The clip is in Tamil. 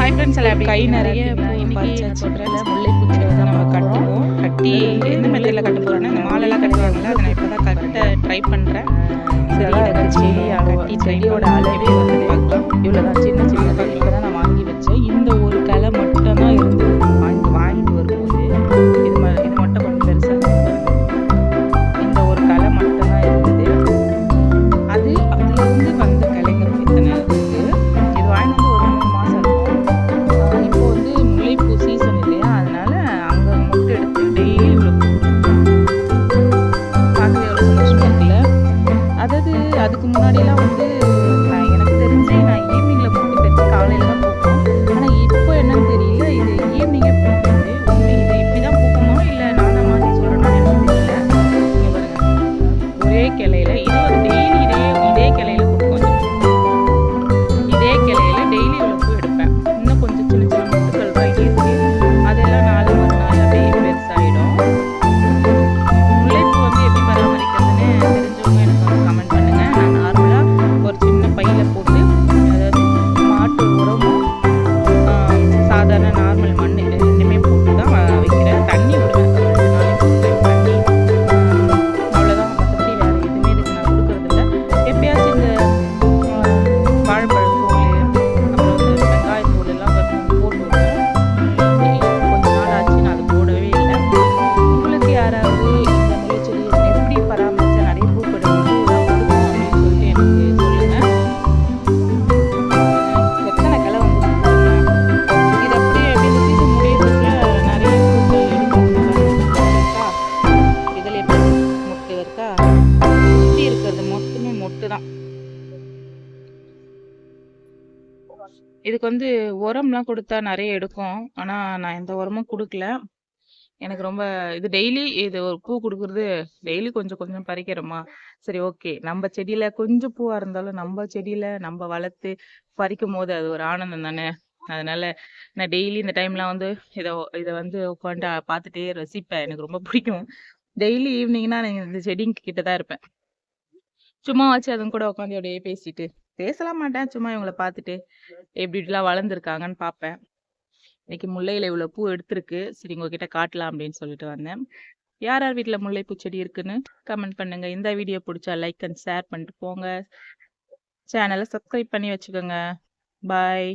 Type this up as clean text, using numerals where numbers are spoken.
ஹாய் ஃப்ரெண்ட்ஸ், எல்லாம் கை நிறைய பறிச்சாச்சு. முல்லைப்பூச்சி வந்து நம்ம கட்டுவோம். கட்டி எந்த மெத்தடில் கட்ட போகிறோன்னா, இந்த மாலைலாம் கட்டுவாங்கல்ல, அதை நான் இப்போ தான் கட்ட ட்ரை பண்ணுறேன். சரி, இதை வச்சு கட்டி செடியோட அளவே வந்து பார்க்கலாம். இவ்வளோ தான், சின்ன சின்ன இப்போ தான் நான் வாங்கி வச்சேன். இந்த ஒரு கிளை மட்டும் தான் இருந்தது. வாங்கி வரும்போது இது மட்டும் கொஞ்சம் பெருசாக இந்த ஒரு கிளை மட்டும் தான் இருந்தது. அதுலேருந்து வந்த கிளைங்கிறது இத்தனை இருக்குது. இது வாங்கி வந்து ஒரு 3 மாதம் இருக்கும். இப்போ வந்து முல்லைப்பூ சீசன் இல்லையா, அதனால அங்கே மொட்டை எடுத்து டெய்லி இவ்வளோ பார்க்கவே எவ்வளோ சந்தோஷமா இருக்குல்ல. அதாவது அதுக்கு முன்னாடியெல்லாம் வந்து எனக்கு தெரிஞ்சு நான் ஈவினிங்கில் மொட்டை பெற்று காலையில் தான் பூக்கும். ஆனால் இப்போ என்னன்னு தெரியல, இது ஈவினிங்கே பூக்குது. உண்மை இது இப்படி தான் பூக்குமா இல்லை நானா மாதிரி சொல்கிறேன்னா எனக்கு தெரியல. இங்கே பாருங்க, ஒரே கிளையில இது வந்து டெய்லி இதே கிளையில கொடுக்கும். இதே கிளையில டெய்லி இவ்வளோ பூ எடுப்பேன். இன்னும் கொஞ்சம் சின்ன சின்ன முட்டுக்கள் தான் இருக்கு. அதெல்லாம் நாலு மறுநாள் அப்படியே பெருசாகிடும். முல்லைப்பூ வந்து எப்படி பராமரிக்கிறதுன்னு தெரிஞ்சவங்க எனக்கு வந்து கமெண்ட் பண்ணுங்க. நான் நார்மலாக ஒரு சின்ன பையில போட்டு, அதாவது மாட்டு உரமும் சாதாரண நார்மல் மண் இது ரெண்டுமே போட்டு தான் வைக்கிறேன். தண்ணி விடுவேன், 2 நாளைக்கு ஒரு டைம் தண்ணி, அவ்வளோதான். மற்றபடி வேறு எதுவுமே இதுக்கு நான் கொடுக்குறதில்ல. எப்பயாச்சும் இந்த வாழைப்பழத்தூள், அப்புறம் இந்த வெங்காயத்தூள் எல்லாம் போட்டு விடுவேன். கொஞ்ச நாள் ஆச்சு, நான் அது போடவே இல்லை. உங்களுக்கு யாராவது இந்த முல்லைச்செடி எப்படி பராமரிச்சா நிறைய பூக்கள் கொடுக்கும் அப்படின்னு சொல்லிட்டு எனக்கு சொல்லுங்க. எத்தனை கிளை வந்து இது அப்படியே இந்த சீசன் முடியறதுக்குள்ள நிறைய பூக்கள் இருக்கா. இதில் எப்படி மொட்டு இருக்கா, சுற்றி இருக்கிறது மொத்தமே மொட்டு தான். இதுக்கு வந்து உரம்லாம் கொடுத்தா நிறைய எடுக்கும். ஆனால் நான் எந்த உரமும் கொடுக்கல. எனக்கு ரொம்ப இது டெய்லி இது ஒரு பூ கொடுக்குறது டெய்லி கொஞ்சம் கொஞ்சம் பறிக்கிறோமா, சரி ஓகே. நம்ம செடியில கொஞ்சம் பூவா இருந்தாலும் நம்ம செடியில நம்ம வளர்த்து பறிக்கும் போது அது ஒரு ஆனந்தம் தானே. அதனால நான் டெய்லி இந்த டைம்லாம் வந்து இதை வந்து உட்காந்து பார்த்துட்டே ரசிப்பேன். எனக்கு ரொம்ப பிடிக்கும். டெய்லி ஈவினிங்னா நான் இந்த செடிங்க கிட்ட தான் இருப்பேன். சும்மா வச்சு அதுங்க கூட உட்காந்து அப்படியே பேசலாம் மாட்டேன். சும்மா இவங்கள பார்த்துட்டு எப்படி இப்படிலாம் வளர்ந்துருக்காங்கன்னு பார்ப்பேன். இன்னைக்கு முல்லையில இவ்வளோ பூ எடுத்திருக்கு. சரி, உங்ககிட்ட காட்டலாம் அப்படின்னு சொல்லிட்டு வந்தேன். யார் யார் வீட்டில் முல்லைப்பூ செடி இருக்குன்னு கமெண்ட் பண்ணுங்க. இந்த வீடியோ பிடிச்சா லைக் அண்ட் ஷேர் பண்ணிட்டு போங்க. சேனலை சப்ஸ்கிரைப் பண்ணி வச்சுக்கோங்க. பாய்.